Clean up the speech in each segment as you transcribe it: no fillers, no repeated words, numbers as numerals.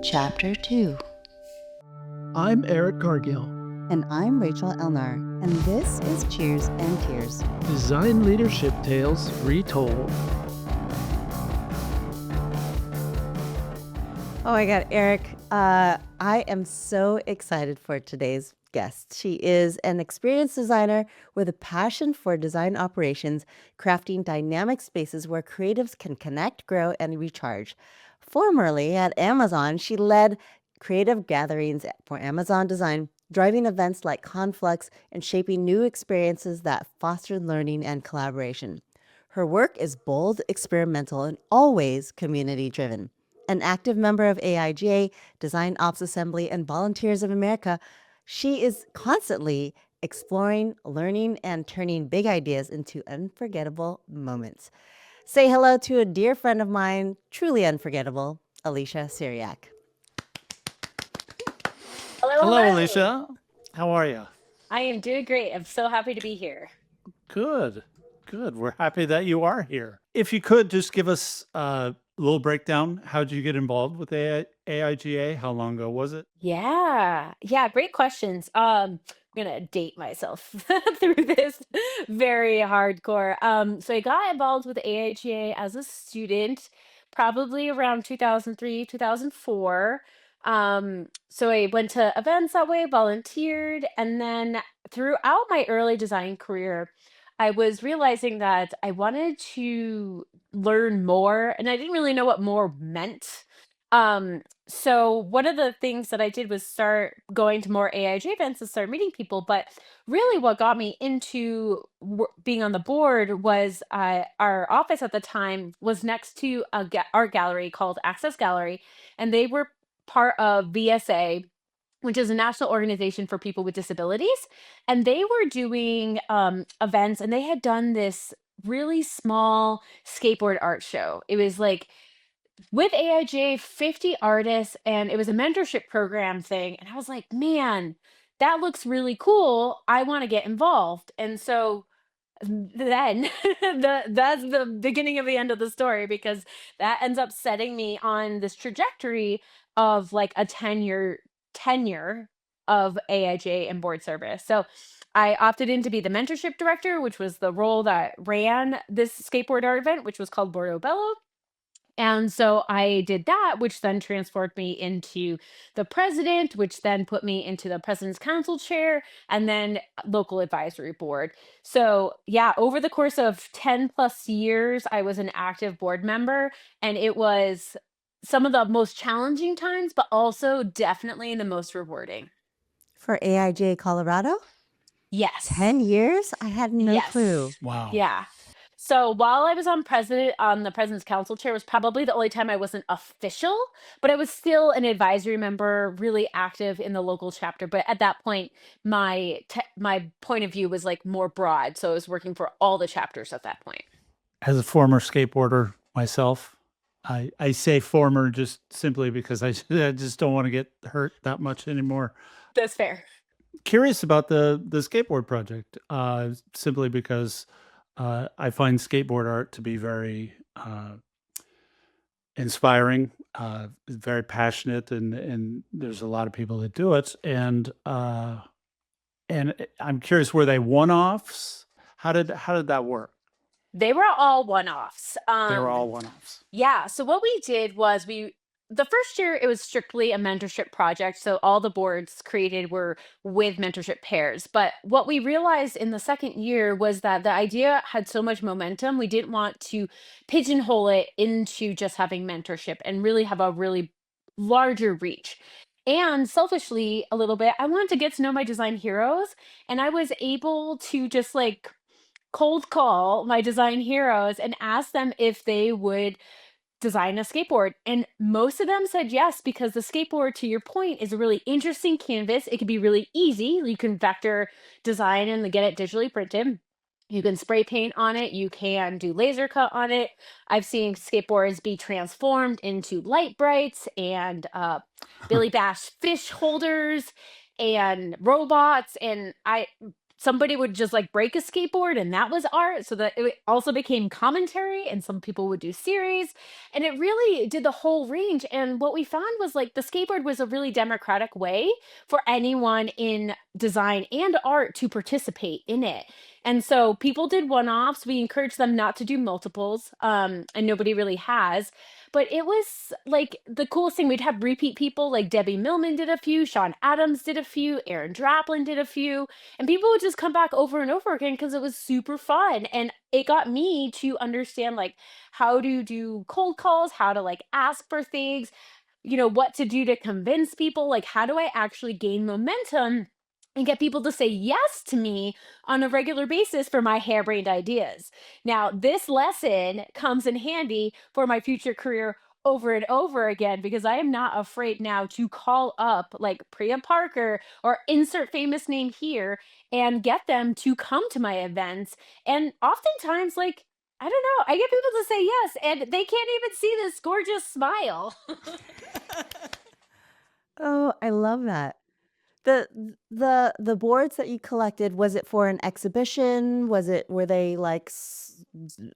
Chapter 2. I'm Eric Cargill. And I'm Rachel Elnar, and this is Cheers and Tears. Design leadership tales retold. Oh my God, Eric, I am so excited for today's guest. She is an experienced designer with a passion for design operations, crafting dynamic spaces where creatives can connect, grow, and recharge. Formerly at Amazon, she led creative gatherings for Amazon Design, driving events like Conflux and shaping new experiences that fostered learning and collaboration. Her work is bold, experimental, and always community-driven. An active member of AIGA, Design Ops Assembly, and Volunteers of America, she is constantly exploring, learning, and turning big ideas into unforgettable moments. Say hello to a dear friend of mine, truly unforgettable, Elysia Syriac. Hello, Elysia. How are you? I am doing great. I'm so happy to be here. Good. We're happy that you are here. If you could just give us a little breakdown. How did you get involved with AIGA? How long ago was it? Yeah. Great questions. I'm gonna date myself through this very hardcore. So I got involved with AIGA as a student, probably around 2003, 2004. So I went to events that way, volunteered, and then throughout my early design career, I was realizing that I wanted to learn more, and I didn't really know what more meant. So one of the things that I did was start going to more AIG events and start meeting people. But really, what got me into being on the board was our office at the time was next to a art gallery called Access Gallery, and they were part of VSA, which is a national organization for people with disabilities. And they were doing events, and they had done this really small skateboard art show. It was like with AIJ, 50 artists, and it was a mentorship program thing. And I was like, man, that looks really cool. I want to get involved. And so then that's the beginning of the end of the story, because that ends up setting me on this trajectory of like a 10-year tenure of AIJ and board service. So I opted in to be the mentorship director, which was the role that ran this skateboard art event, which was called Bordo Bello. And so I did that, which then transformed me into the president, which then put me into the president's council chair and then local advisory board. So, yeah, over the course of 10 plus years, I was an active board member, and it was some of the most challenging times, but also definitely the most rewarding. For AIJ Colorado? Yes. 10 years? I had no clue. Wow. Yeah. So while I was on the president's council chair was probably the only time I wasn't official, but I was still an advisory member, really active in the local chapter. But at that point, my point of view was like more broad. So I was working for all the chapters at that point. As a former skateboarder myself, I say former just simply because I just don't want to get hurt that much anymore. That's fair. Curious about the skateboard project, simply because I find skateboard art to be very inspiring, very passionate, and there's a lot of people that do it. And I'm curious, were they one-offs? How did that work? They were all one-offs. They were all one-offs. Yeah. So what we did was the first year it was strictly a mentorship project. So all the boards created were with mentorship pairs. But what we realized in the second year was that the idea had so much momentum. We didn't want to pigeonhole it into just having mentorship and really have a really larger reach. And selfishly, a little bit, I wanted to get to know my design heroes. And I was able to just like cold call my design heroes and ask them if they would design a skateboard. And most of them said yes, because the skateboard, to your point, is a really interesting canvas. It can be really easy. You can vector design and get it digitally printed. You can spray paint on it. You can do laser cut on it. I've seen skateboards be transformed into light brights and Billy Bash fish holders and robots. And somebody would just like break a skateboard and that was art, so that it also became commentary, and some people would do series, and it really did the whole range. And what we found was like the skateboard was a really democratic way for anyone in design and art to participate in it. And so people did one-offs. We encouraged them not to do multiples, and nobody really has. But it was like the coolest thing. We'd have repeat people, like Debbie Millman did a few, Sean Adams did a few, Aaron Draplin did a few, and people would just come back over and over again because it was super fun. And it got me to understand like how to do cold calls, how to like ask for things, what to do to convince people, like how do I actually gain momentum and get people to say yes to me on a regular basis for my harebrained ideas. Now, this lesson comes in handy for my future career over and over again because I am not afraid now to call up like Priya Parker or insert famous name here and get them to come to my events. And oftentimes, like, I don't know, I get people to say yes and they can't even see this gorgeous smile. Oh, I love that. The the boards that you collected, was it for an exhibition? Were they like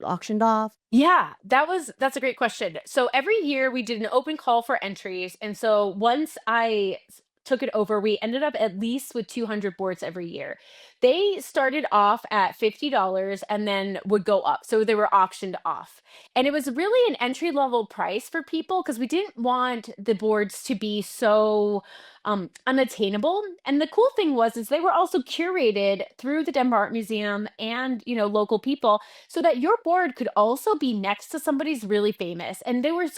auctioned off? Yeah, that's a great question. So every year we did an open call for entries. And so once took it over, we ended up at least with 200 boards every year. They started off at $50 and then would go up. So they were auctioned off. And it was really an entry level price for people because we didn't want the boards to be so unattainable. And the cool thing was is they were also curated through the Denver Art Museum and, local people so that your board could also be next to somebody's really famous, and they were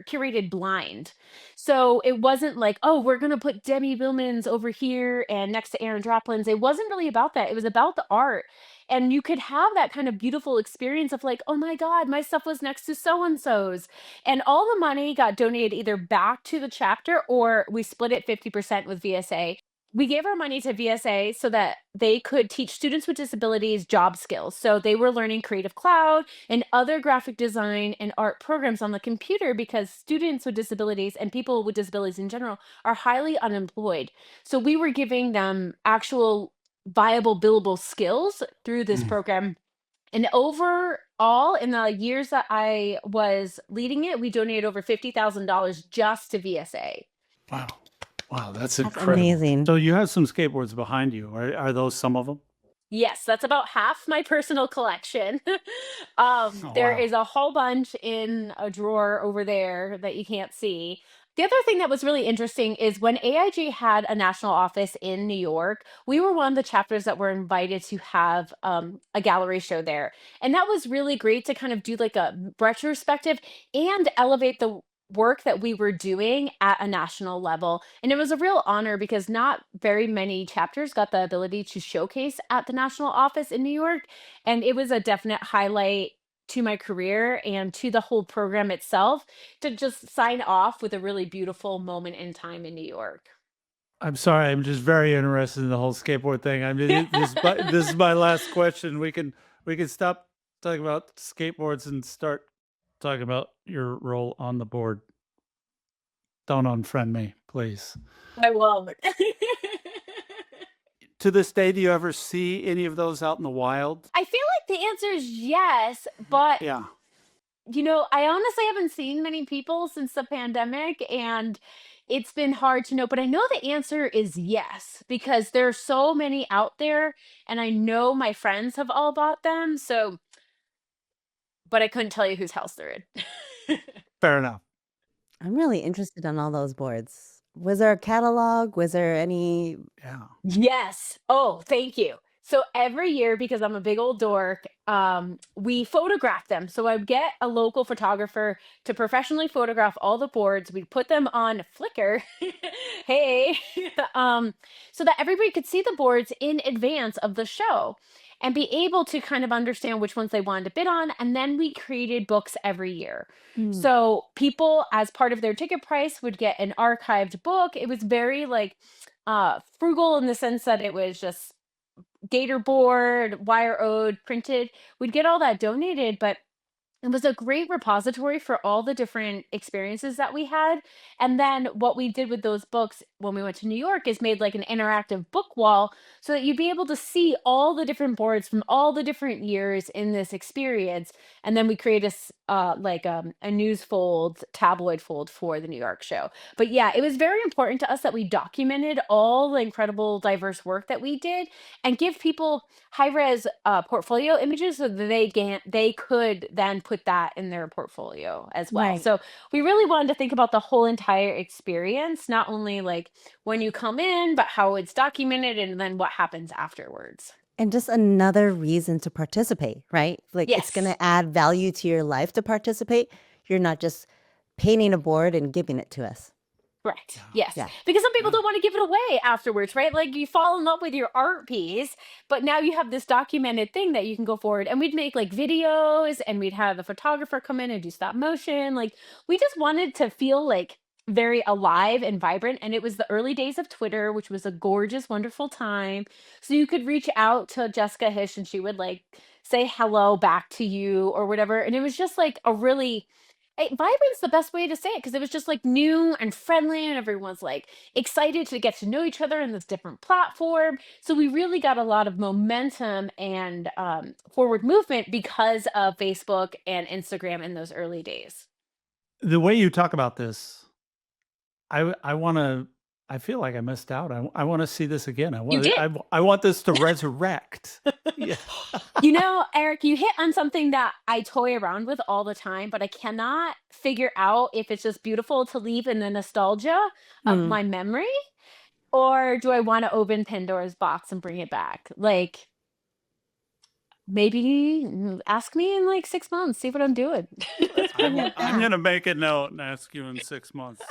curated blind, so it wasn't like, oh, we're going to put Demi Billman's over here and next to Aaron Droplin's. It wasn't really about that. It was about the art, and you could have that kind of beautiful experience of like, oh my god, my stuff was next to so and so's, and all the money got donated either back to the chapter or we split it 50% with VSA. We gave our money to VSA so that they could teach students with disabilities job skills. So they were learning Creative Cloud and other graphic design and art programs on the computer because students with disabilities and people with disabilities in general are highly unemployed. So we were giving them actual viable billable skills through this Mm. program. And overall, in the years that I was leading it, we donated over $50,000 just to VSA. Wow. Wow, that's That's incredible. amazing. So you have some skateboards behind you. Are those some of them? Yes, that's about half my personal collection. Oh, There wow. is a whole bunch in a drawer over there that you can't see. The other thing that was really interesting is when AIG had a national office in New York, we were one of the chapters that were invited to have a gallery show there. And that was really great to kind of do like a retrospective and elevate the work that we were doing at a national level. And it was a real honor because not very many chapters got the ability to showcase at the national office in New York. And it was a definite highlight to my career and to the whole program itself to just sign off with a really beautiful moment in time in New York. I'm sorry. I'm just very interested in the whole skateboard thing. I mean, this is my last question. We can stop talking about skateboards and start talking about your role on the board. Don't unfriend me, please. I won't. To this day, do you ever see any of those out in the wild? I feel like the answer is yes, but Yeah. I honestly haven't seen many people since the pandemic, and it's been hard to know. But I know the answer is yes, because there are so many out there, and I know my friends have all bought them. So, but I couldn't tell you whose house they're in. Fair enough. I'm really interested on all those boards. Was there a catalog? Was there any? Yeah. Yes. Oh, thank you. So every year, because I'm a big old dork, we photograph them. So I would get a local photographer to professionally photograph all the boards. We'd put them on Flickr. Hey, so that everybody could see the boards in advance of the show and be able to kind of understand which ones they wanted to bid on. And then we created books every year. Hmm. So people, as part of their ticket price, would get an archived book. It was very like frugal in the sense that it was just gator board, wire ode, printed. We'd get all that donated, but it was a great repository for all the different experiences that we had. And then what we did with those books when we went to New York is made like an interactive book wall so that you'd be able to see all the different boards from all the different years in this experience. And then we create a news fold, tabloid fold for the New York show. But yeah, it was very important to us that we documented all the incredible diverse work that we did and give people high res portfolio images so that they could then put that in their portfolio as well. Right. So we really wanted to think about the whole entire experience, not only like when you come in, but how it's documented and then what happens afterwards. And just another reason to participate, right? Like it's going Yes. to add value to your life to participate. You're not just painting a board and giving it to us. Correct. Yeah. Yes. Yeah. Because some people Yeah. don't want to give it away afterwards, right? Like you fall in love with your art piece, but now you have this documented thing that you can go forward. And we'd make like videos and we'd have the photographer come in and do stop motion. Like we just wanted to feel like very alive and vibrant. And it was the early days of Twitter, which was a gorgeous, wonderful time. So you could reach out to Jessica Hish and she would like say hello back to you or whatever. And it was just like a really vibrant's the best way to say it because it was just like new and friendly and everyone's like excited to get to know each other in this different platform. So we really got a lot of momentum and forward movement because of Facebook and Instagram in those early days. The way you talk about this, I wanna I feel like I missed out. I wanna see this again. You did. I want this to resurrect. Yeah. You know, Eric, you hit on something that I toy around with all the time, but I cannot figure out if it's just beautiful to leave in the nostalgia of Mm. my memory, or do I want to open Pandora's box and bring it back? Like, maybe ask me in like 6 months, see what I'm doing. Let's bring it I'm back. gonna make a note and ask you in 6 months.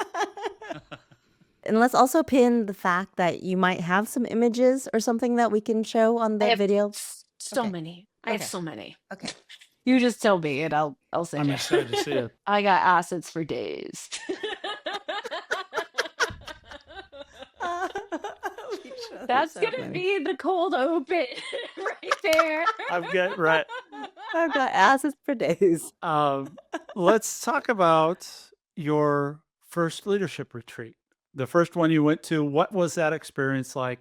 And let's also pin the fact that you might have some images or something that we can show on I the have video. so Okay. many. I have Okay. so many. Okay. You just tell me and I'll I'm send excited to see it. it. I got assets for days. Elysia, That's so gonna funny. be the cold open right there. I've got right. I've got asses for days. Let's talk about your first leadership retreat. The first one you went to, what was that experience like?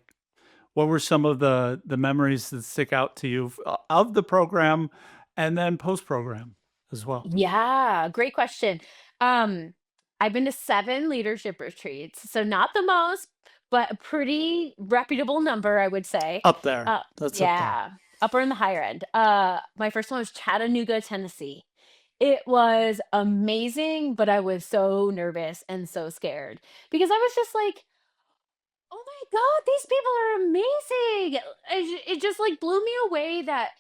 What were some of the memories that stick out to you of the program and then post-program as well? Yeah, great question. Um, I've been to 7 leadership retreats, so not the most, but a pretty reputable number, I would say. Up there. Uh, That's up there. yeah, upper in the higher end. My first one was Chattanooga, Tennessee. It was amazing, but I was so nervous and so scared because I was just like, oh my God, these people are amazing. It just like blew me away that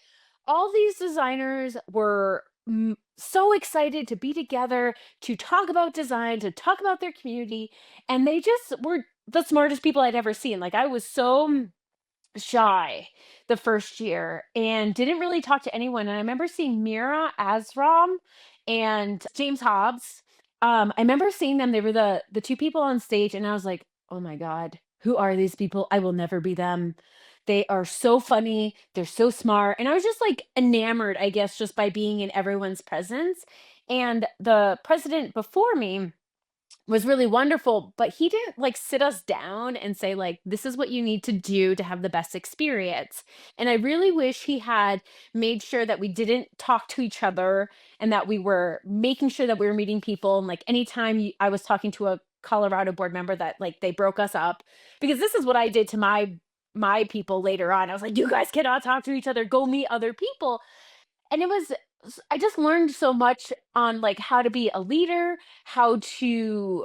all these designers were so excited to be together, to talk about design, to talk about their community. And they just were the smartest people I'd ever seen. Like, I was so shy the first year and didn't really talk to anyone. And I remember seeing Mira Azram and James Hobbs. I remember seeing them. They were the 2 people on stage, and I was like, "Oh my God, who are these people? I will never be them. They are so funny. They're so smart." And I was just like enamored, I guess, just by being in everyone's presence. And the president before me was really wonderful, but he didn't like sit us down and say like this is what you need to do to have the best experience. And I really wish he had made sure that we didn't talk to each other and that we were making sure that we were meeting people and like anytime I was talking to a Colorado board member that like they broke us up because this is what I did to my people later on. I was like, you guys cannot talk to each other, go meet other people. And it was I just learned so much on like how to be a leader, how to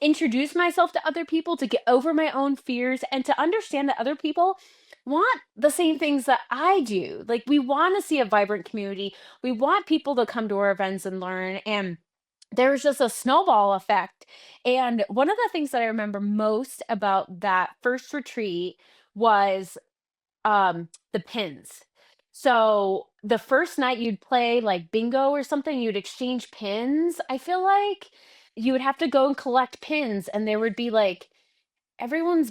introduce myself to other people, to get over my own fears, and to understand that other people want the same things that I do. Like, we want to see a vibrant community. We want people to come to our events and learn. And there's just a snowball effect. And one of the things that I remember most about that first retreat was the pins. So the first night you'd play like bingo or something, you'd exchange pins. I feel like you would have to go and collect pins, and there would be like everyone's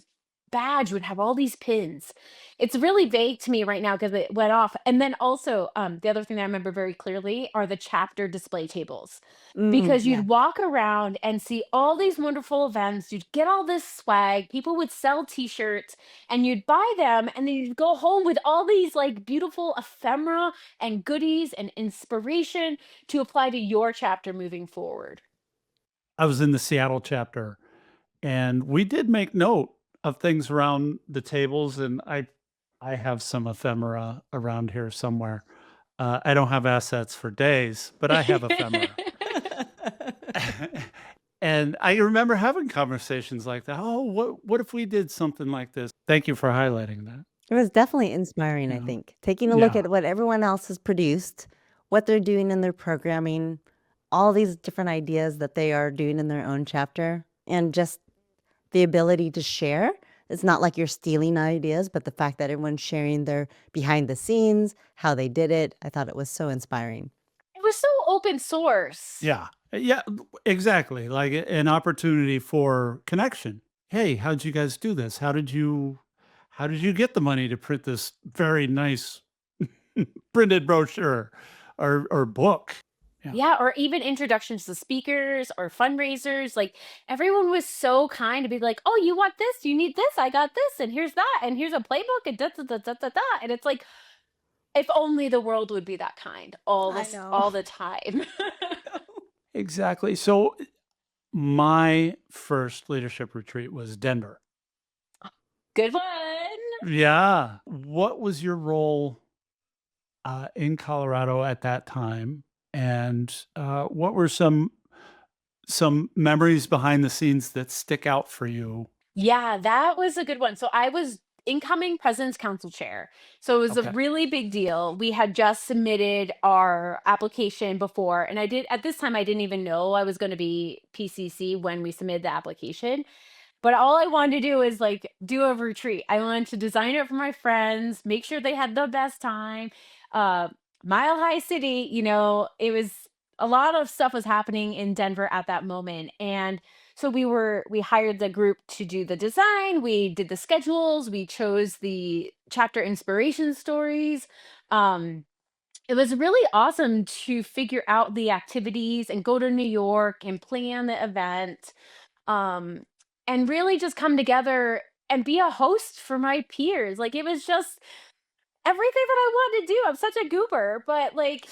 badge would have all these pins. It's really vague to me right now because it went off. And then also, the other thing that I remember very clearly are the chapter display tables. Because Yeah. you'd walk around and see all these wonderful events, you'd get all this swag, people would sell t-shirts, and you'd buy them, and then you'd go home with all these like beautiful ephemera and goodies and inspiration to apply to your chapter moving forward. I was in the Seattle chapter, and we did make note of things around the tables, and I have some ephemera around here somewhere. I don't have assets for days, but I have ephemera. And I remember having conversations like that. "Oh, what if we did something like this?" Thank you for highlighting that. It was definitely inspiring, I Yeah. think. Taking a look Yeah. at what everyone else has produced, what they're doing in their programming, all these different ideas that they are doing in their own chapter, and just the ability to share. It's not like you're stealing ideas, but the fact that everyone's sharing their behind the scenes, how they did it, I thought it was so inspiring. It was so open source. Yeah. Yeah, exactly, like, an opportunity for connection. "Hey, how'd you guys do this? How did you get the money to print this very nice printed brochure or book?" Yeah. Yeah, or even introductions to speakers or fundraisers. Like everyone was so kind to be like, "Oh, you want this? You need this? I got this, and here's that, and here's a playbook, and da da da da da da." And it's like, if only the world would be that kind I know. all the time. Exactly. So, my first leadership retreat was Denver. Good one. Yeah. What was your role, in Colorado at that time? And, what were some memories behind the scenes that stick out for you? Yeah, that was a good one. So I was incoming President's Council chair. So it was a Okay. really big deal. We had just submitted our application before, and I did at this time I didn't even know I was going to be PCC when we submitted the application. But all I wanted to do is like do a retreat. I wanted to design it for my friends, make sure they had the best time. Uh, Mile High City, it was a lot of stuff was happening in Denver at that moment. And so we hired the group to do the design, we did the schedules, we chose the chapter inspiration stories. Um, it was really awesome to figure out the activities and go to New York and plan the event, um, and really just come together and be a host for my peers. Like it was just everything that I wanted to do. I'm such a goober, but like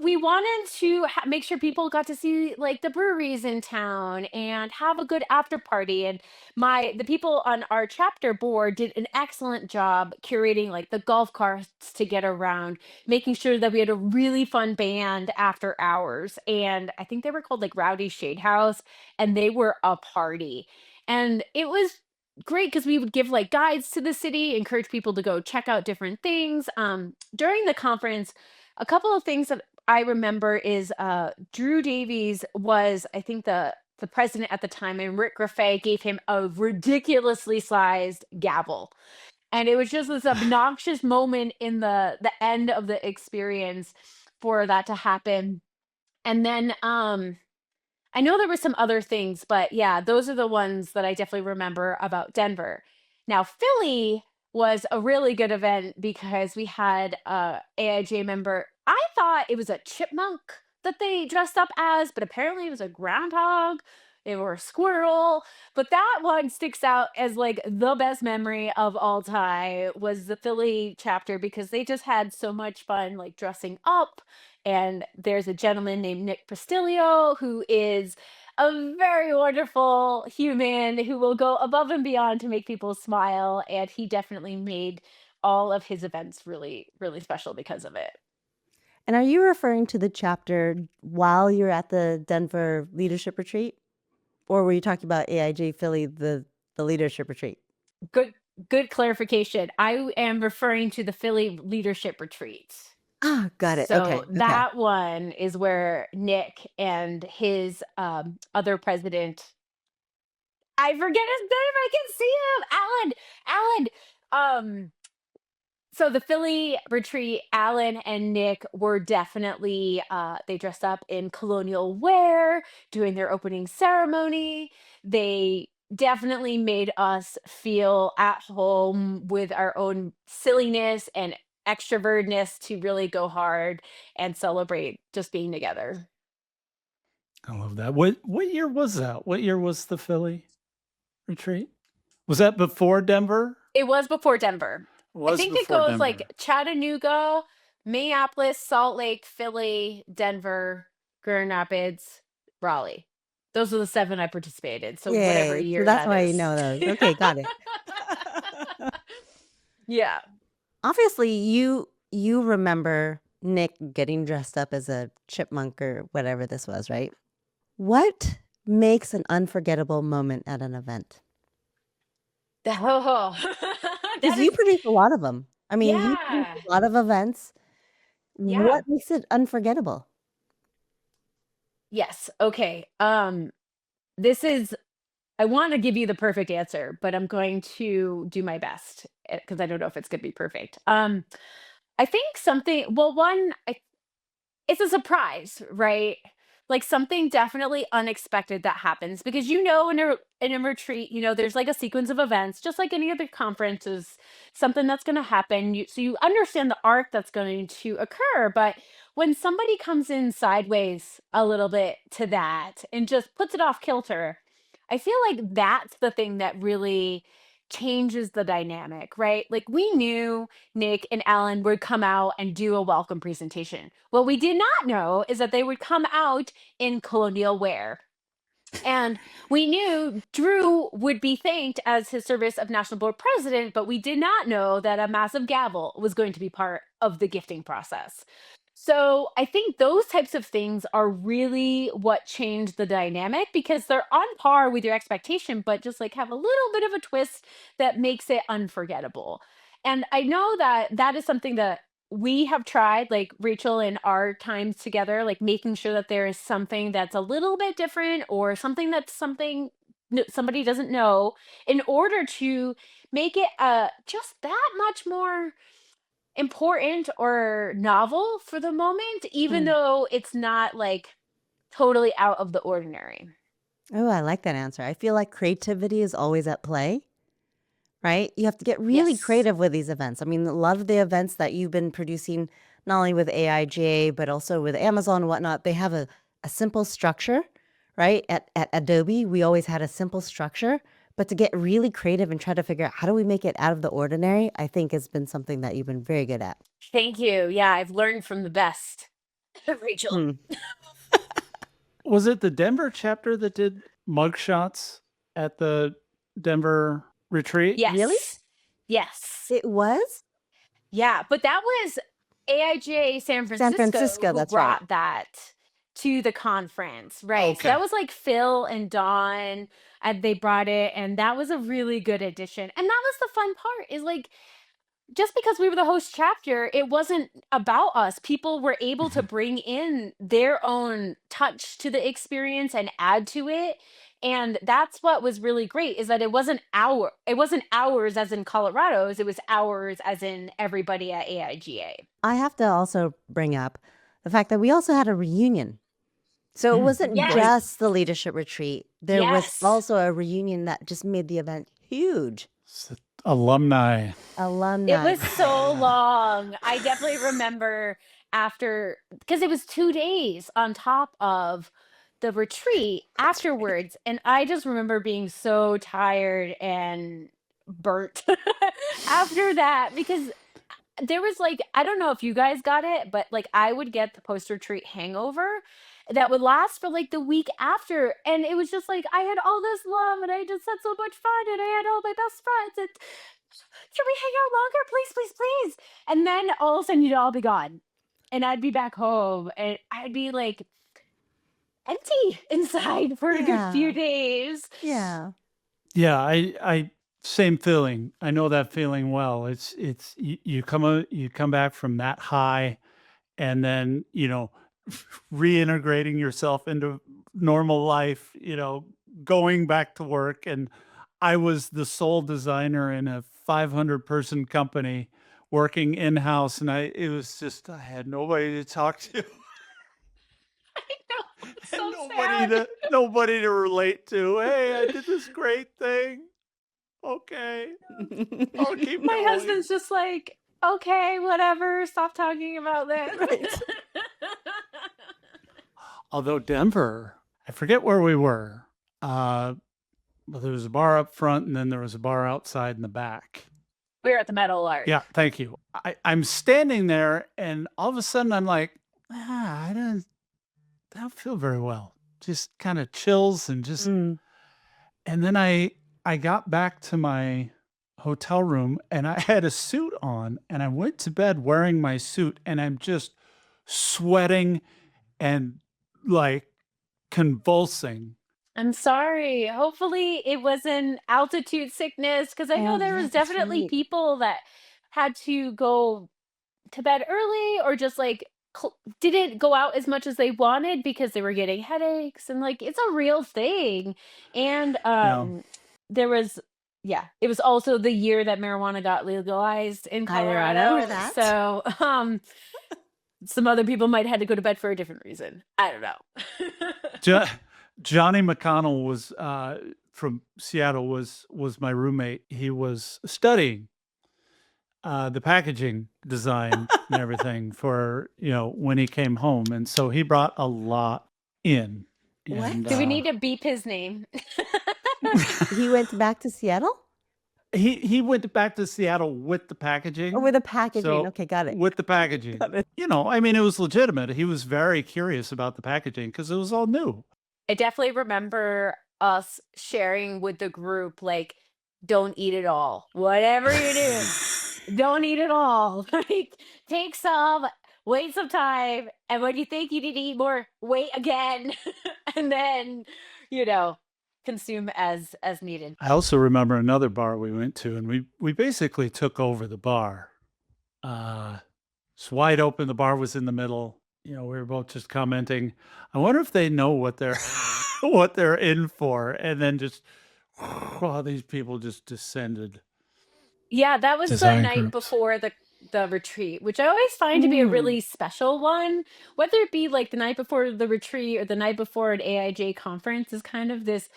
we wanted to make sure people got to see like the breweries in town and have a good after party. And the people on our chapter board did an excellent job curating like the golf carts to get around, making sure that we had a really fun band after hours. And I think they were called like Rowdy Shade House, and they were a party. And it was great because we would give like guides to the city, encourage people to go check out different things. During the conference, a couple of things that I remember is Drew Davies was, I think, the president at the time, and Rick Graffet gave him a ridiculously sized gavel. And it was just this obnoxious moment in the end of the experience for that to happen. And then I know there were some other things, but yeah, those are the ones that I definitely remember about Denver. Now, Philly was a really good event because we had a AIJ member. I thought it was a chipmunk that they dressed up as, but apparently it was a groundhog. They were a squirrel, but that one sticks out as like the best memory of all time was the Philly chapter because they just had so much fun like dressing up. And there's a gentleman named Nick Pristilio who is a very wonderful human who will go above and beyond to make people smile. And he definitely made all of his events really, really special because of it. And are you referring to the chapter while you're at the Denver leadership retreat? Or were you talking about AIJ Philly, the leadership retreat? Good, good clarification. I am referring to the Philly leadership retreat. Ah, got it. So Okay. Okay. that one is where Nick and his other president, I forget his name, I can see him, Alan. Um, so the Philly retreat, Alan and Nick were definitely they dressed up in colonial wear doing their opening ceremony. They definitely made us feel at home with our own silliness and extrovertness to really go hard and celebrate just being together. I love that. What year was that? What year was the Philly retreat? Was that before Denver? It was before Denver. I Was think it before goes like Denver. Chattanooga, Minneapolis, Salt Lake, Philly, Denver, Grand Rapids, Raleigh. Those are the 7 I participated, so whatever Yay. So year that's that why you is. know those. Okay, got it. Yeah. Obviously, you remember Nick getting dressed up as a chipmunk or whatever this was, right? What makes an unforgettable moment at an event? Oh, Because that you is produce a lot of them. I mean, you produce yeah. a lot of events. Yeah. What makes it unforgettable? Yes. Okay. This is I want to give you the perfect answer, but I'm going to do my best because I don't know if it's going to be perfect. I think something, well, one, it's a surprise, right? Like something definitely unexpected that happens because in a retreat, there's like a sequence of events, just like any other conference is something that's going to happen. So you understand the arc that's going to occur, but when somebody comes in sideways a little bit to that and just puts it off kilter, I feel like that's the thing that really changes the dynamic, right? Like we knew Nick and Alan would come out and do a welcome presentation. What we did not know is that they would come out in colonial wear. And we knew Drew would be thanked as his service of National Board president, but we did not know that a massive gavel was going to be part of the gifting process. So I think those types of things are really what change the dynamic because they're on par with your expectation, but just like have a little bit of a twist that makes it unforgettable. And I know that that is something that we have tried, like Rachel in our times together, like making sure that there is something that's a little bit different or something that's something somebody doesn't know in order to make it just that much more important or novel for the moment, even Mm. though it's not like totally out of the ordinary. Oh, I like that answer. I feel like creativity is always at play, right? You have to get really Yes. creative with these events. I mean, a lot of the events that you've been producing, not only with AIGA, but also with Amazon and whatnot, they have a simple structure, right? At Adobe, we always had a simple structure, but to get really creative and try to figure out how do we make it out of the ordinary, I think has been something that you've been very good at. Thank you. Yeah, I've learned from the best. Rachel. Hmm. Was it the Denver chapter that did mugshots at the Denver retreat? Really? Yes. Yes. It was? Yeah, but that was AIGA San San Francisco Francisco, who that's right. brought that to the conference, right? So that Okay. was like Phil and Dawn, and they brought it, and that was a really good addition. And that was the fun part is like just because we were the host chapter, it wasn't about us. People were able to bring in their own touch to the experience and add to it. And that's what was really great is that it wasn't ours as in Colorado's, it was ours as in everybody at AIGA. I have to also bring up the fact that we also had a reunion. So it Mm, wasn't right. just the leadership retreat. There was Yes. also a reunion that just made the event huge. Alumni. It Alumni. was so long. I definitely remember after because it was 2 days on top of the retreat That's right. afterwards, and I just remember being so tired and burnt after that because there was like I don't know if you guys got it, but like I would get the post retreat hangover that would last for like the week after, and it was just like I had all this love and I just had so much fun and I had all my best friends and can we hang out longer, please, please, please? And then all of a sudden you'd all be gone, and I'd be back home, and I'd be like empty inside for a good few Yeah. days. Yeah. Yeah, I same feeling. I know that feeling well. It's you come back from that high and then, reintegrating yourself into normal life, going back to work. And I was the sole designer in a 500 person company working in-house and it was just I had nobody to talk to I know, it's and so nobody nobody to relate to. Hey, I did this great thing. Okay, I'll keep My going. husband's just like, okay, whatever. Stop talking about this. Right. Although Denver, I forget where we were. But there was a bar up front, and then there was a bar outside in the back. We were at the Metal Art. Yeah, thank you. I'm standing there, and all of a sudden, I'm like, I don't feel very well. Just kind of chills and just. Mm. And then I got back to my hotel room, and I had a suit on, and I went to bed wearing my suit, and I'm just sweating and like convulsing. I'm sorry. Hopefully it wasn't altitude sickness because I know Oh, there yeah, was that's definitely right. people that had to go to bed early or just like didn't go out as much as they wanted because they were getting headaches and like it's a real thing. And No. there was it was also the year that marijuana got legalized in I Colorado. remember that. So some other people might have had to go to bed for a different reason. I don't know. Johnny McConnell was from Seattle was my roommate. He was studying the packaging design and everything for when he came home, and so he brought a lot in. What? And, Do we need to beep his name? He went back to Seattle? he went back to Seattle with the packaging. Oh, with the packaging. So, Okay, got it. with the packaging. Got it. I mean, it was legitimate. He was very curious about the packaging because it was all new. I definitely remember us sharing with the group, like, don't eat it all. Whatever you do, don't eat it all. Like, take some, wait some time, and when you think you need to eat more, wait again, and then, consume as needed. I also remember another bar we went to, and we basically took over the bar. It's wide open. The bar was in the middle. We were both just commenting. I wonder if they know what they're what they're in for, and then just these people just descended. Yeah, that was the Design night groups. before the retreat, which I always find to be a really special one. Whether it be like the night before the retreat or the night before an AIJ conference is kind of this,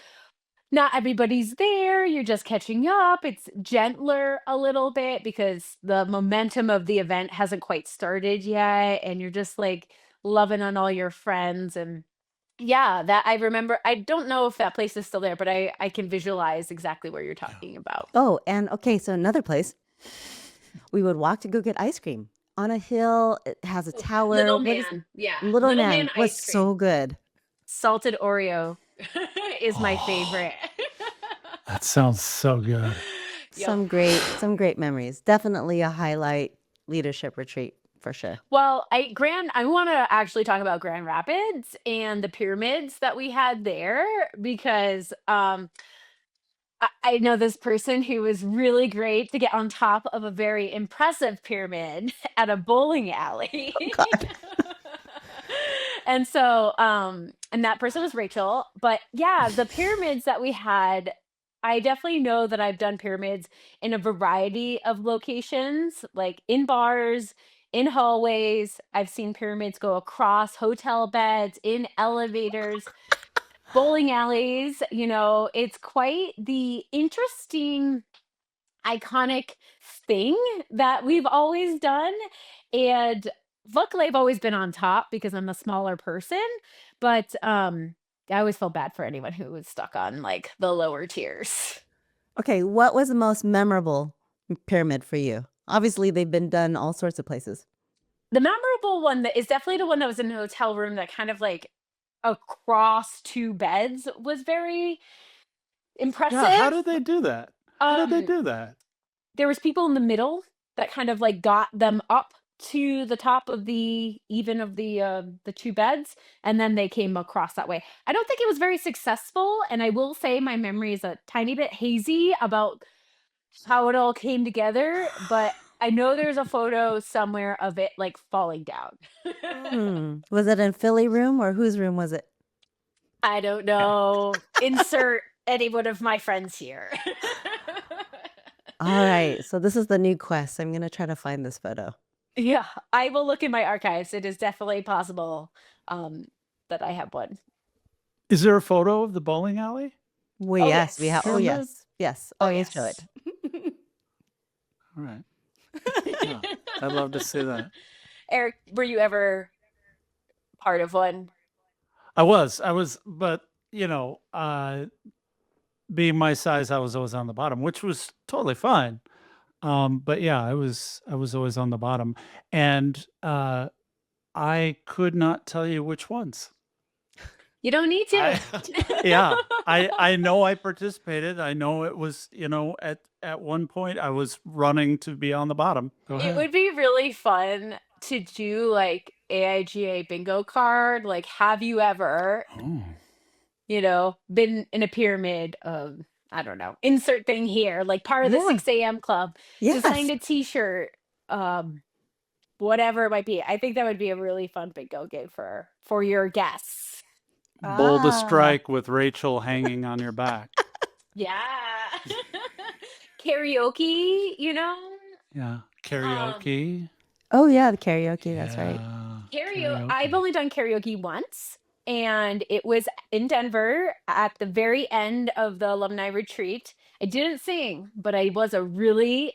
not everybody's there, you're just catching up. It's gentler a little bit because the momentum of the event hasn't quite started yet, and you're just like loving on all your friends. And yeah, that I remember. I don't know if that place is still there, but I can visualize exactly where you're talking about. Oh, and okay, so another place. We would walk to go get ice cream on a hill. It has a tower. Little What is- Man, yeah. Little Little Man Man was ice cream. so good. Salted Oreo is my favorite. That sounds so good. Yep. Some great memories. Definitely a highlight leadership retreat for sure. Well, I want to actually talk about Grand Rapids and the pyramids that we had there because I know this person who was really great to get on top of a very impressive pyramid at a bowling alley. God. And so, and that person was Rachel. But yeah, the pyramids that we had, I definitely know that I've done pyramids in a variety of locations, like in bars, in hallways. I've seen pyramids go across hotel beds, in elevators, bowling alleys. It's quite the interesting, iconic thing that we've always done. And luckily, I've always been on top because I'm a smaller person. But I always felt bad for anyone who was stuck on like the lower tiers. Okay, what was the most memorable pyramid for you? Obviously, they've been done all sorts of places. The memorable one that is definitely the one that was in a hotel room that kind of like across two beds was very impressive. Yeah, how did they do that? How did they do that? There was people in the middle that kind of like got them up to the top of the two beds, and then they came across that way. I don't think it was very successful, and I will say my memory is a tiny bit hazy about how it all came together, but I know there's a photo somewhere of it like falling down. Was it in Philly room or whose room was it? I don't know. Insert any one of my friends here. All right, so this is the new quest. I'm going to try to find this photo. Yeah, I will look in my archives. It is definitely possible that I have one. Is there a photo of the bowling alley? Well, Oh, yes, we have. Oh, Pyramid? yes, yes. Oh, Always show it. yes. All right. Yeah, I'd love to see that. Eric, were you ever part of one? I was, but being my size, I was always on the bottom, which was totally fine. But yeah, I was always on the bottom, and I could not tell you which ones. You don't need I to. yeah, I know I participated. I know it was, at one point I was running to be on the bottom. Go It ahead. would be really fun to do like AIGA bingo card. Like, have you ever, Oh. been in a pyramid of, I don't know, insert thing here, like part of the Yeah. 6 a.m. club, designed Yes. a t-shirt, um, whatever it might be. I think that would be a really fun bingo game for your guests. Bowl the Ah. strike with Rachel hanging on your back. Yeah. Karaoke, Yeah. Um, Karaoke. Oh, yeah, the karaoke. That's right. Yeah. I've Karaoke. only done karaoke once, and it was in Denver at the very end of the alumni retreat. I didn't sing, but I was a really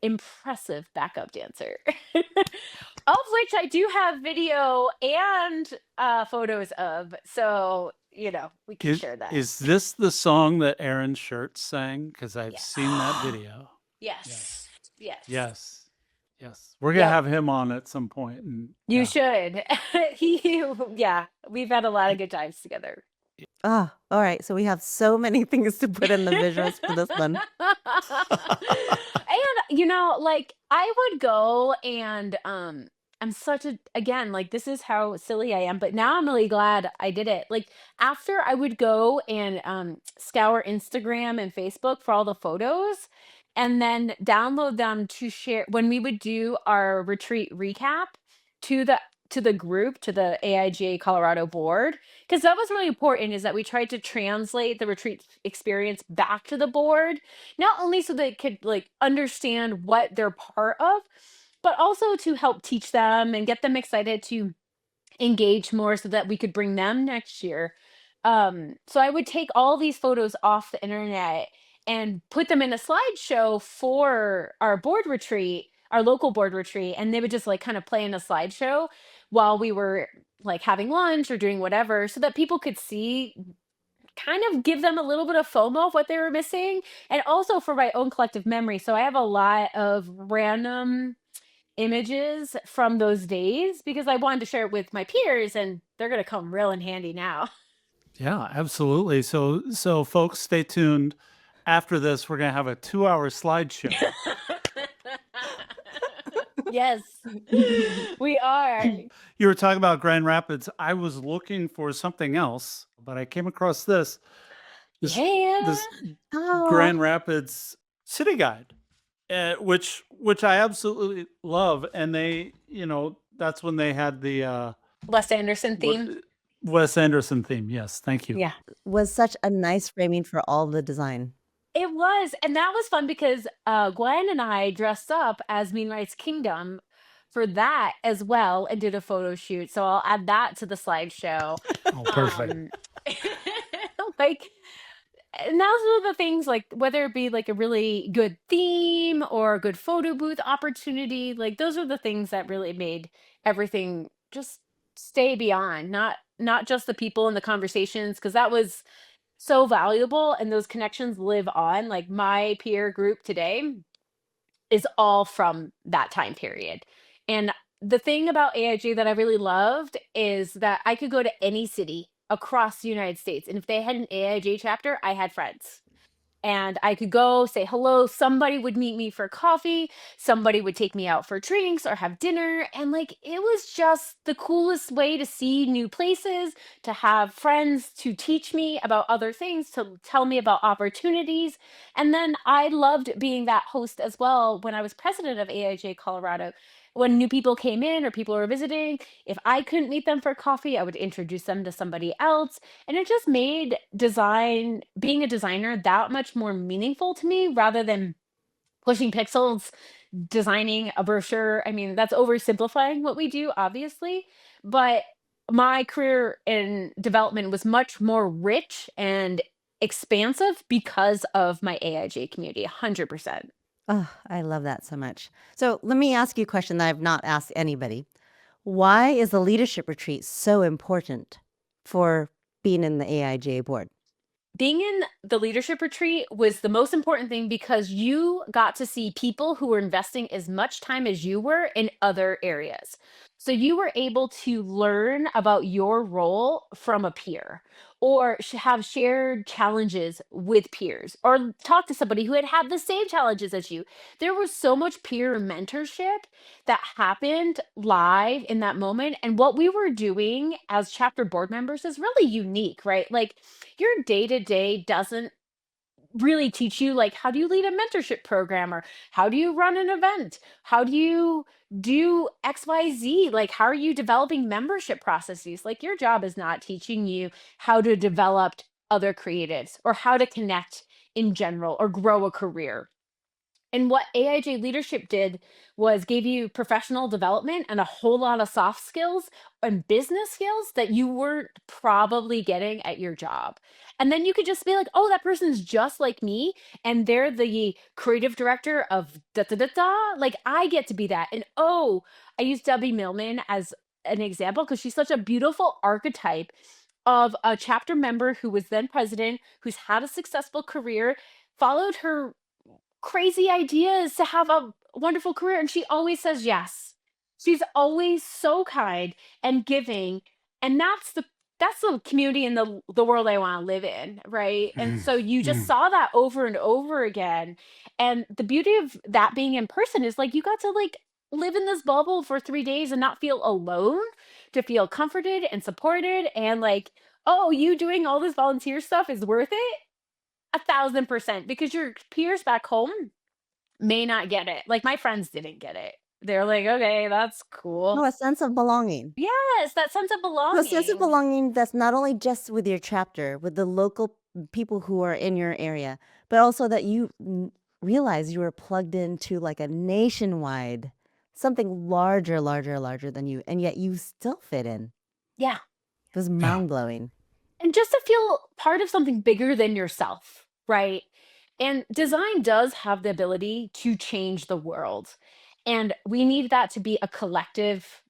impressive backup dancer, of which I do have video and photos of. So, we can share that. Is this the song that Aaron Schertz sang? Because I've Yes. seen that video. Yes. Yes. Yes. Yes. We're gonna Yep. have him on at some point. And You should. Yeah, we've had a lot of good times together. Ah, all right. So we have so many things to put in the visuals for this one. And like I would go and I'm such a again, like this is how silly I am, but now I'm really glad I did it. Like after I would go and scour Instagram and Facebook for all the photos and then download them to share when we would do our retreat recap to the group, to the AIGA Colorado board, because that was really important, is that we tried to translate the retreat experience back to the board, not only so they could like understand what they're part of, but also to help teach them and get them excited to engage more so that we could bring them next year. So I would take all these photos off the internet and put them in a slideshow for our board retreat, our local board retreat, and they would just like kind of play in a slideshow while we were like having lunch or doing whatever, so that people could see, kind of give them a little bit of FOMO of what they were missing, and also for my own collective memory. So I have a lot of random images from those days because I wanted to share it with my peers, and they're going to come real in handy now. Yeah, absolutely. So folks, stay tuned. After this, we're gonna have a 2-hour slideshow. Yes, we are. You were talking about Grand Rapids. I was looking for something else, but I came across this Yeah. Oh, Grand Rapids city guide, which I absolutely love. And they, that's when they had the Wes Anderson theme. Wes Anderson theme. Yes, thank you. Yeah. was such a nice framing for all the design. It was, and that was fun because Gwen and I dressed up as Mean Rights Kingdom for that as well and did a photo shoot. So I'll add that to the slideshow. Oh, perfect. Like, and those are the things, like whether it be like a really good theme or a good photo booth opportunity, like those are the things that really made everything just stay beyond, not just the people and the conversations, because that was so valuable and those connections live on. Like my peer group today is all from that time period. And the thing about AIG that I really loved is that I could go to any city across the United States, and if they had an AIG chapter, I had friends. And I could go say hello. Somebody would meet me for coffee. Somebody would take me out for drinks or have dinner. And like, it was just the coolest way to see new places, to have friends to teach me about other things, to tell me about opportunities. And then I loved being that host as well when I was president of AIJ Colorado. When new people came in or people were visiting, if I couldn't meet them for coffee, I would introduce them to somebody else. And it just made being a designer, that much more meaningful to me, rather than pushing pixels, designing a brochure. I mean, that's oversimplifying what we do, obviously, but my career in development was much more rich and expansive because of my AIJ community, 100%. Oh, I love that so much. So let me ask you a question that I've not asked anybody. Why is the leadership retreat so important for being in the AIGA board? Being in the leadership retreat was the most important thing because you got to see people who were investing as much time as you were in other areas. So you were able to learn about your role from a peer or have shared challenges with peers or talk to somebody who had had the same challenges as you. There was so much peer mentorship that happened live in that moment. And what we were doing as chapter board members is really unique, right? Like, your day to day doesn't really teach you like how do you lead a mentorship program or how do you run an event? How do you do XYZ? Like how are you developing membership processes? Like your job is not teaching you how to develop other creatives or how to connect in general or grow a career. And what AIJ leadership did was gave you professional development and a whole lot of soft skills and business skills that you weren't probably getting at your job. And then you could just be like, oh, that person's just like me. And they're the creative director of da da da da. Like I get to be that. And oh, I use Debbie Millman as an example because she's such a beautiful archetype of a chapter member who was then president, who's had a successful career, followed her crazy ideas to have a wonderful career, and she always says yes. She's always so kind and giving, and that's the community in the world I wanna live in, right? And Mm, so you just mm. saw that over and over again, and the beauty of that being in person is, like, you got to, like, live in this bubble for 3 days and not feel alone, to feel comforted and supported and, like, "Oh, you doing all this volunteer stuff is worth it?" 1,000% because your peers back home may not get it. Like my friends didn't get it. They're like, okay, that's Oh, cool. a sense of belonging. Yes, that sense of A sense of belonging. belonging that's not only just with your chapter, with the local people who are in your area, but also that you realize you were plugged into like a nationwide, something larger, larger, larger than you, and yet you still fit in. Yeah. It was Yeah. mind blowing. And just to feel part of something bigger than yourself, right? And design does have the ability to change the world. And we need that to be a collective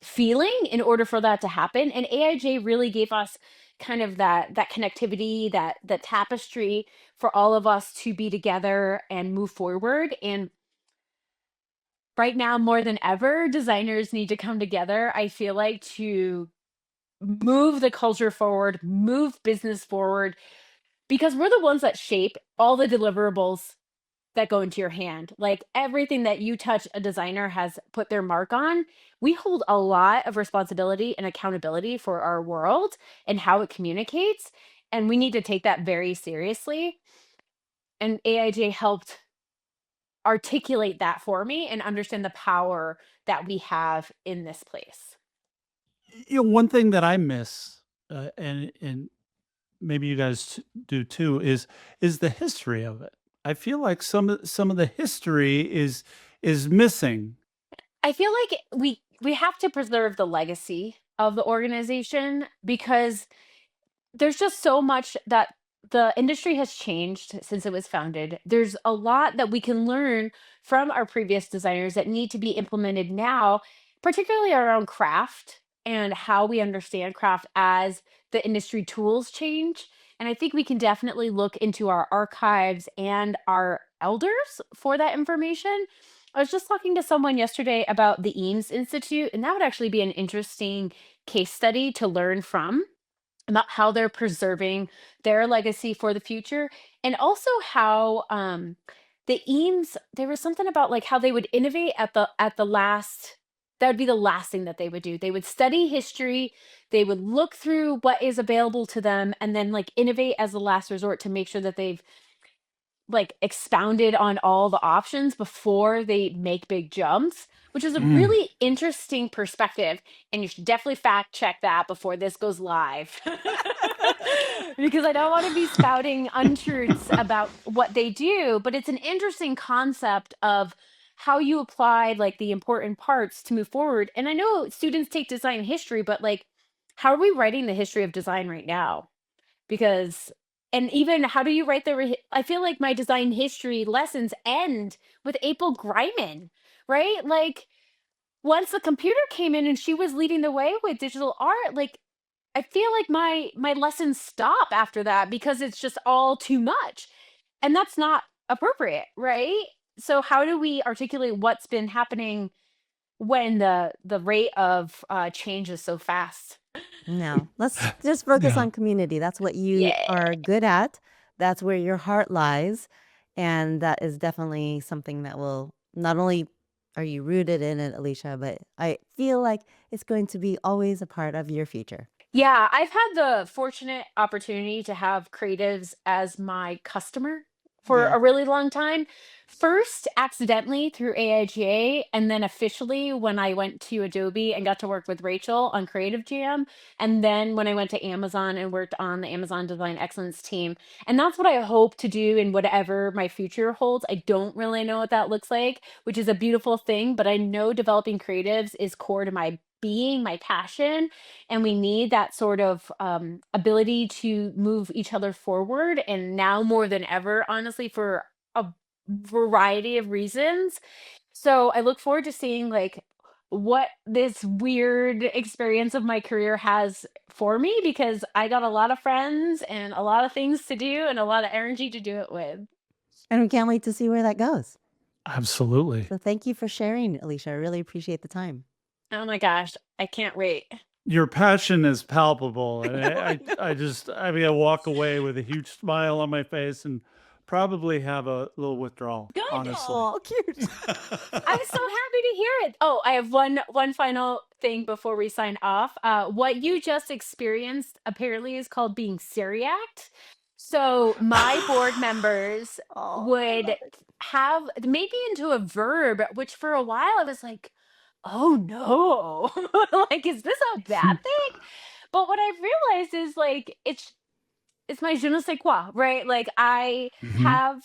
feeling in order for that to happen. And AIJ really gave us kind of that connectivity, that tapestry for all of us to be together and move forward. And right now, more than ever, designers need to come together, I feel like, to move the culture forward, move business forward, because we're the ones that shape all the deliverables that go into your hand. Like everything that you touch, a designer has put their mark on. We hold a lot of responsibility and accountability for our world and how it communicates. And we need to take that very seriously. And AIJ helped articulate that for me and understand the power that we have in this place. One thing that I miss, and maybe you guys do too, is the history of it. I feel like some of the history is missing. I feel like we have to preserve the legacy of the organization because there's just so much that the industry has changed since it was founded. There's a lot that we can learn from our previous designers that need to be implemented now, particularly around craft and how we understand craft as the industry tools change. And I think we can definitely look into our archives and our elders for that information. I was just talking to someone yesterday about the Eames Institute, and that would actually be an interesting case study to learn from about how they're preserving their legacy for the future and also how the Eames there was something about like how they would innovate at the last that would be the last thing that they would do. They would study history, they would look through what is available to them and then like innovate as a last resort to make sure that they've like expounded on all the options before they make big jumps, which is a Mm. really interesting perspective. And you should definitely fact check that before this goes live. Because I don't want to be spouting untruths about what they do, but it's an interesting concept of how you apply like the important parts to move forward. And I know students take design history, but like how are we writing the history of design right now? Because and even how do you write I feel like my design history lessons end with April Greiman, right? Like once the computer came in and she was leading the way with digital art, like I feel like my lessons stop after that because it's just all too much. And that's not appropriate, right? So how do we articulate what's been happening when the rate of change is so fast? No, let's just focus Yeah. on community. That's what you Yeah. are good at. That's where your heart lies. And that is definitely something that will not only are you rooted in it, Alicia, but I feel like it's going to be always a part of your future. Yeah, I've had the fortunate opportunity to have creatives as my customer for Yeah. a really long time. First, accidentally through AIGA, and then officially when I went to Adobe and got to work with Rachel on Creative Jam. And then when I went to Amazon and worked on the Amazon Design Excellence team. And that's what I hope to do in whatever my future holds. I don't really know what that looks like, which is a beautiful thing, but I know developing creatives is core to my being, my passion, and we need that sort of ability to move each other forward, and now more than ever, honestly, for a variety of reasons. So I look forward to seeing like what this weird experience of my career has for me, because I got a lot of friends and a lot of things to do and a lot of energy to do it with. And we can't wait to see where that goes. Absolutely. So thank you for sharing, Alicia. I really appreciate the time. Oh my gosh, I can't wait. Your passion is palpable, and I mean, I walk away with a huge smile on my face and probably have a little withdrawal, Good. honestly. Oh, cute. I'm so happy to hear it. Oh, I have one final thing before we sign off. What you just experienced apparently is called being Syriac. So my board members Oh, I would love it. have maybe into a verb, which for a while I was like, oh no, like is this a bad thing? But what I've realized is like it's my je ne sais quoi, right? Like I Mhm. have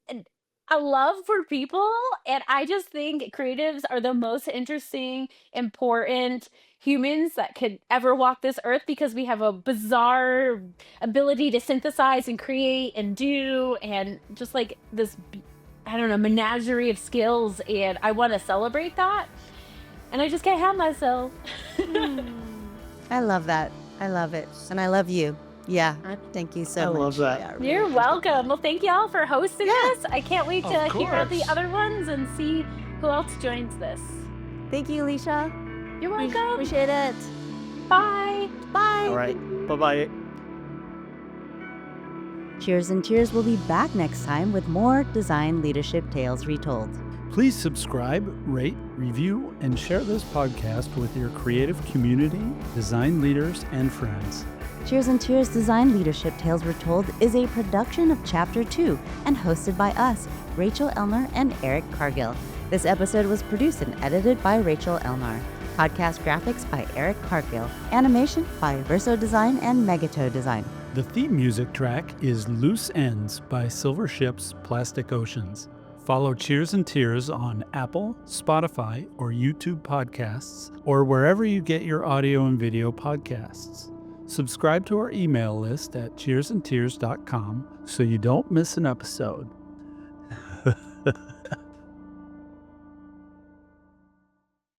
and a love for people, and I just think creatives are the most interesting, important humans that could ever walk this earth, because we have a bizarre ability to synthesize and create and do, and just like I don't know, menagerie of skills, and I want to celebrate that, and I just can't help myself. I love that. I love it. And I love you. Yeah. Uh, Thank you I so love much. that. Yeah, I really You're appreciate welcome. Well, thank y'all for hosting Yeah. this. I can't wait to Of hear the course. other ones and see who else joins this. Thank you, Alicia. You're welcome. Appreciate it. Bye. Bye. All right. Bye-bye. Cheers and Tears will be back next time with more design leadership tales retold. Please subscribe, rate, review, and share this podcast with your creative community, design leaders, and friends. Cheers and Tears Design Leadership Tales Retold is a production of Chapter 2 and hosted by us, Rachel Elnar and Erik Cargill. This episode was produced and edited by Rachel Elnar. Podcast graphics by Erik Cargill. Animation by Verso Design and Megatow Design. The theme music track is Loose Ends by Silver Ships Plastic Oceans. Follow Cheers and Tears on Apple, Spotify, or YouTube podcasts, or wherever you get your audio and video podcasts. Subscribe to our email list at cheersandtears.com so you don't miss an episode.